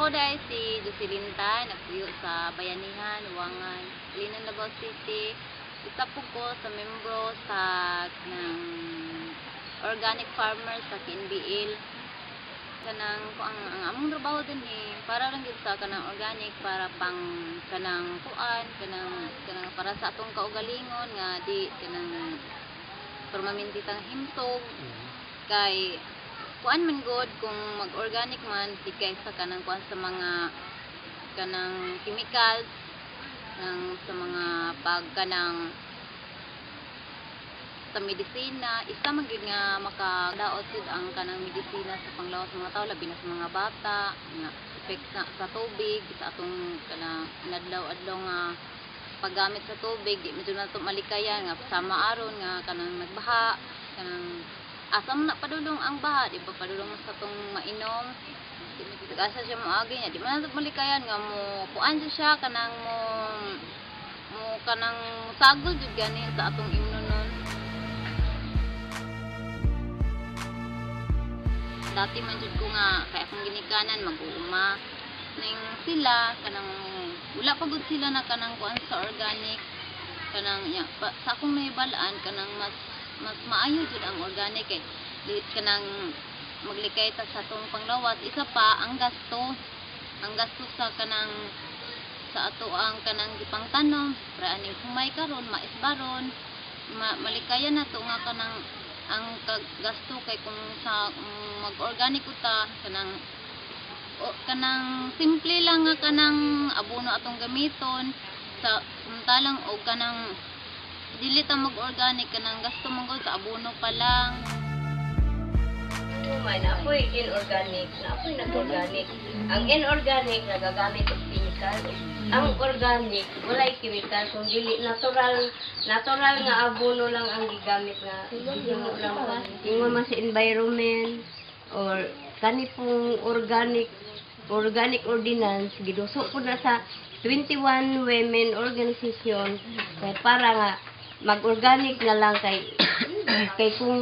Ako dahil si Joselinta, nagpuyo sa Bayanihan, Huangan, Linan, Davao City. Isa po ko sa membro sa ng organic farmer sa KNBL. Kanang ang among trabaho din para lang gyud sa kanang organic para pang kanang kuan, kanang para sa atong kaugalingon nga di kanang permanente tang himsog kay kuan man god kung mag-organic man di kaysa kanang kuan sa mga kanang chemicals ng sa mga pag kanang sa medisina, isa man gyud nga makadaot jud ang kanang medisina sa panglawas sa mga tao labi na sa mga bata nga effect sa tubig sa atong kanang inadlaw-adlaw nga paggamit sa tubig di medyo nato malikayan nga sama aron nga kanang nagbaha kanang asa man na padulong ang baha di ba padulong sa atong mainom di asa siya moagi nya di man nato malikayan nga mo kuan siya kanang mo kanang sagol jud gani sa atong imnonon. Dati man jud ko nga kay akong ginikanan mag-uuma ning sila kanang wala pa gud sila na kanang kuan sa organic kanang ya, sa akong nahibalaan kanang mas maayo jud ang organic kay dili kanang maglikay ta sa atong panglawas isa pa ang gasto sa kanang sa ato ang kanang gipangtanom para aning humay karon maisbaron malikayan nato nga kanang ang gasto kay kung sa mag-organic uta kanang simple lang nga kanang abono atong gamiton sa samantalang og kanang dili ta mag-organic kanang gasto man gud sa abono pa lang. Man apoy inorganic, apoy nag-organic. Ang inorganic nagagamit og chemical. Ang organic walay chemical kung dili natural nga abono lang ang gigamit nga himo lang ingon man sa environment or kani pong organic ordinance giduso po na sa 21 women organization kay para nga mag-organic na lang kay kung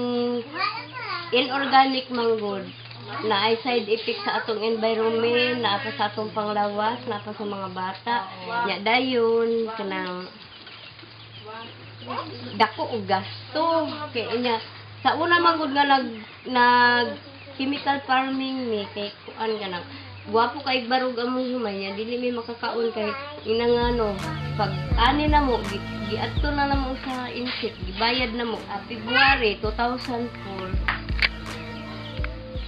inorganic man good na ay side effect sa atong environment, na pa sa atong panglawas, na pa sa mga bata. Nya dayon kanang dako og gasto kay inya sa una man gud nga nag chemical farming ni kay kuan kanang guwapo kay barug among humay nya dili mi makakaon kay inangano pag ani na mo giadto na namo sa insect gibayad na mo February 2004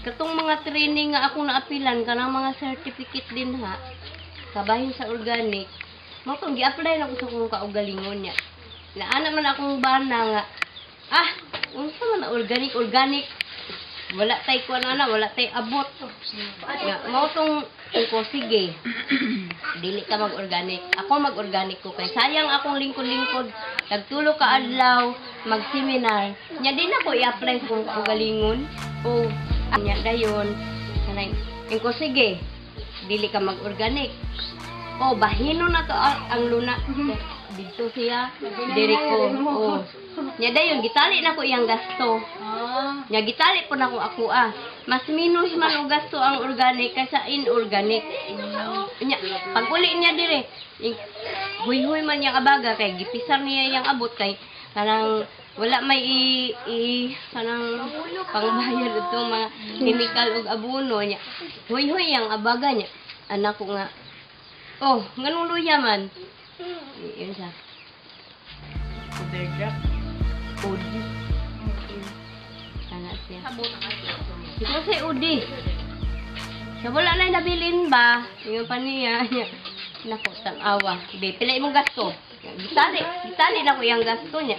katong mga training nga akong naapilan kanang mga certificate din ha kabahin sa organic mo tong gi-apply na ko sa kong kaugalingon niya naana man akong bana nga unsa man na organic wala tay kuan ana wala tay abot nga mo tong ko sige dili ka mag-organic ako mag-organic ko kay sayang akong lingkod nagtulo ka adlaw mag-seminar nya din ako i-apply sa kong kaugalingon o nya dayon kanay ko sige dili ka mag-organic bahino na to ang luna dito siya diri ko nya dayon gitali na ko iyang gasto nya gitali po na ko ako mas minus man og gasto ang organic kaysa inorganic nya pag uli niya dire huy man yang abaga kay gipisar niya yang abot kay kanang wala may kanang pangbayad itong mga chemical ug abono niya. Huy yang abaga niya. Anak ko nga. Nganong luya man. Yun siya. Overdrop. Udi. Sana siya. Ito si Udi. Sa wala na nabilin ba? Yung pa niya. Naku, awa. Pila imong gasto. Gitali na ko yung gasto niya.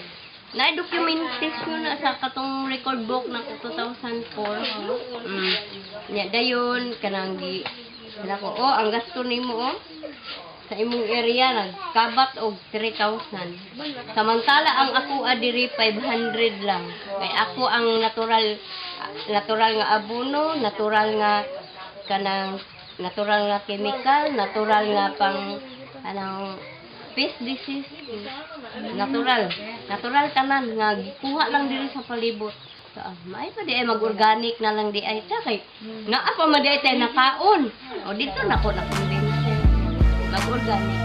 Na-documentation na sa katong record book ng 2004. Nya dayon kanang ko ang gasto nimo sa imong area nagkabat og 3,000. Samantala ang ako adiri 500 lang. Kay ako ang natural nga abono, natural nga kanang natural nga chemical, natural nga pang anong pest disease natural tanan nga kuha lang diri sa palibot May pa di ay mag-organic na lang di ay ta kay naa pa man di ay tayo nakaon. O dito na ko na convince mag-organic.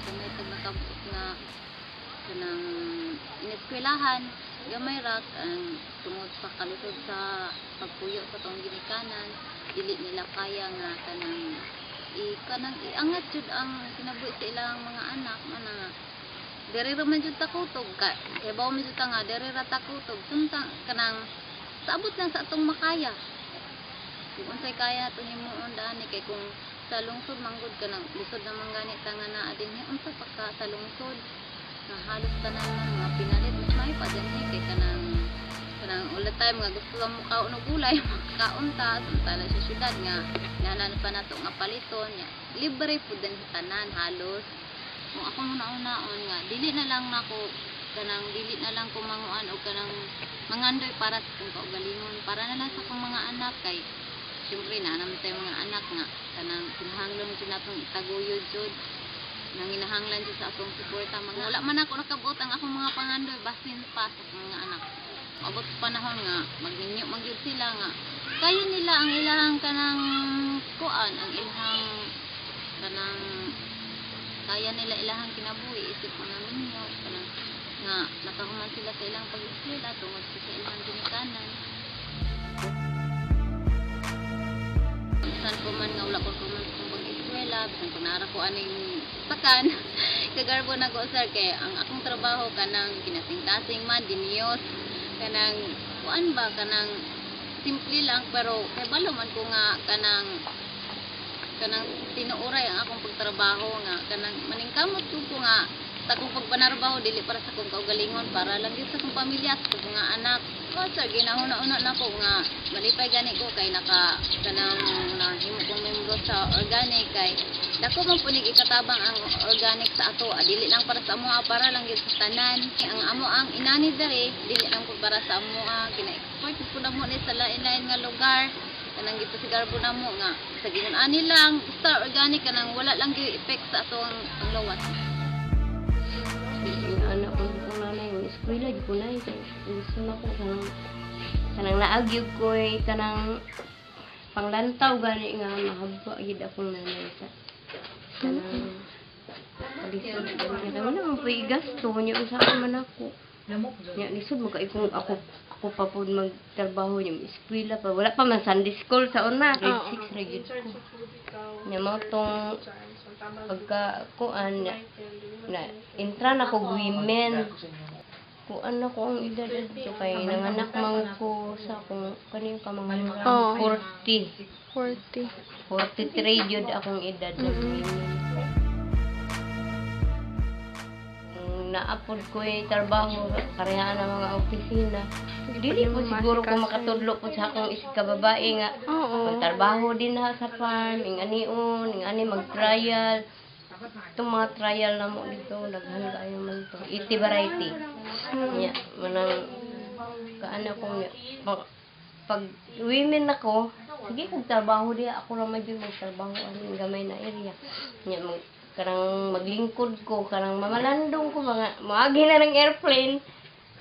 Gamay tag nakabot nga kanang ineskwelahan, gamay ra ang tungod sa kalisod sa pagpuyo sa tong ginikanan, dili nila kaya nga kanang iangat jud ang kinabuhi sa ilang mga anak nga dere ra man jud takutog kay bawo man jud ta nga dere ra takutog suntang kanang saabot lang sa atong makaya kung unsay kaya atong himuon daan kay kung sa lungsod manggod kanang lisod naman ganit nga naa dinhi unsa pa ka sa lungsod nga halos tanan man mga pinalit mas may pa dinhi kay kanang all the time nga gusto lang mo kaon og gulay makaunta samtala sa syudad nga nanan pa nato nga paliton nya libre pud din sa tanan halos kung ako una-unaon nga dili na lang nako kanang dili na lang ko manguan og kanang mangandoy para sa kong kaugalingon para na lang sa akong mga anak kay syempre na naman tayo mga anak nga kanang kinahanglan jud natong itaguyod jud nang hinahanglan jud sa akong suporta wala man ako nakabot ang akong mga pangandoy basin pa sa akong mga anak abot panahon nga magninyo magyud sila nga kaya nila ang ilang kanang kuan ang ilang kanang kaya nila ilahang kinabuhi isip mga ninyo kanang nga nakahuman sila sa ilang pag-eskwela tungod sa ilang ginikanan bisan ko man nga wala ko man sa pag-eskwela bisan ko nara ko aning takan kagarbo na ko sir kay ang akong trabaho kanang kinasing-kasing man diniyos kanang kuan ba kanang simple lang pero kay balo man ko nga kanang tinuoray ang akong pagtrabaho nga kanang maningkamot ko nga sa akong pagpanarbaho dili para sa akong kaugalingon para lang gyud sa akong pamilya sa akong mga anak ko sir ginahuna-una na ko nga malipay gani ko kay kanang nahimo kong membro sa organic kay dako man punig ikatabang ang organic sa ato dili lang para sa amoa para lang gyud sa tanan ang amo ang inani dere dili lang pud para sa amoa kina-export pud na mo ni sa lain-lain nga lugar kanang gito si garbo na mo nga sa ginon ani lang star organic kanang wala lang gyud effect sa ato ang lawas Yung anak ko kung nanay yung eskwela di ko na gusto na ko kanang naagyog ko kanang panglantaw gani nga mahaba gid akong nanay sa kanang lisod gani naman naman pa igasto niya usa man ako nya lisod makaikong ako pa pud magtrabaho yung eskwela pa wala pa man Sunday school sa una grade 6 ra gid ko nya mo tong pagka kuan na intra na ko women kuan na ko ang edad dito kay nanganak man ko sa kung kaning ka mga 43 jud akong edad na women naapod ko trabaho karehaan ng mga opisina dili po siguro ko makatudlo po sa akong isig ka babae nga magtrabaho din na sa farm ing ani mag-trial itong mga trial na mo dito daghan kayo man to 80 variety nya manang kaana ko pag women ako sige kog trabaho diha ako ra may magtrabaho ani gamay na area nya karang maglingkod ko karang mamalandong ko mga maagi na ng airplane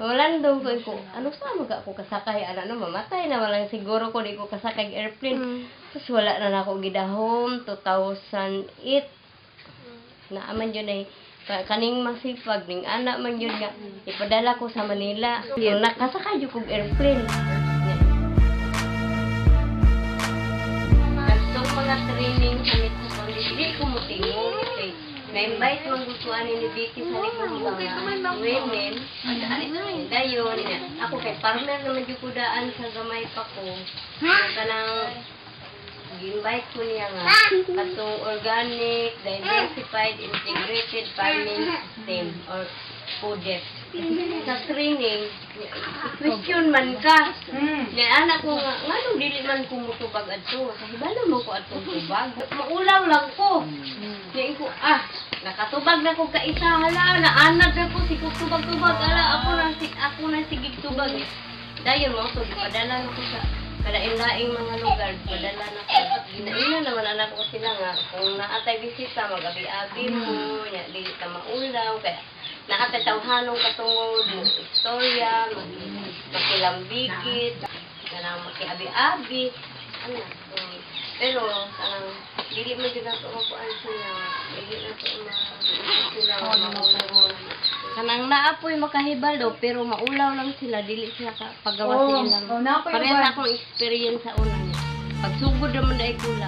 mamalandong ko ano sa mga ako kasakay ano mamatay na walang siguro ko di ko kasakay airplane tapos wala na ako gidahom 2008 na aman yun ay kaning masipag ning anak man yun nga ipadala ko sa Manila nakasakay yun kong airplane gastong mga training sanit ko pang hindi ko mutingo na-invite mong gustuhan ni Vicky sa likong mga women dayon ako kay partner naman yung kudaan sa gamay pa ko kanang invite ko niya nga atong organic, diversified, integrated farming system or PODES. Sa training, question man ka. Anak ko nga, nganong dili man ko mutubag ato? Kahibala mo ko atong tubag. Maulaw lang ko. Kaya ko, nakatubag na ko kaisa, hala, naanad na ko, sikog tubag-tubag, ala, ako na sigig tubag. Dahil mo, so, padala na ko sa kalain-laing mga lugar, padala na ko. Ginaina naman anak ko sila nga, kung naatay bisita, mag-abi-abi mo, di ka maulaw, kaya nakatatawahanong katungod ng istorya, makilambikit, kanang makiabi-abi, ano. Pero, kanang, dili mo din ako mapuan sila, dili na ako sila maulaw. Kanang naapoy makahibalo, pero maulaw lang sila, dili sila pagawa sila lang. naapoy Parehas akong experience sa una niya. Pagsugod naman na ikula,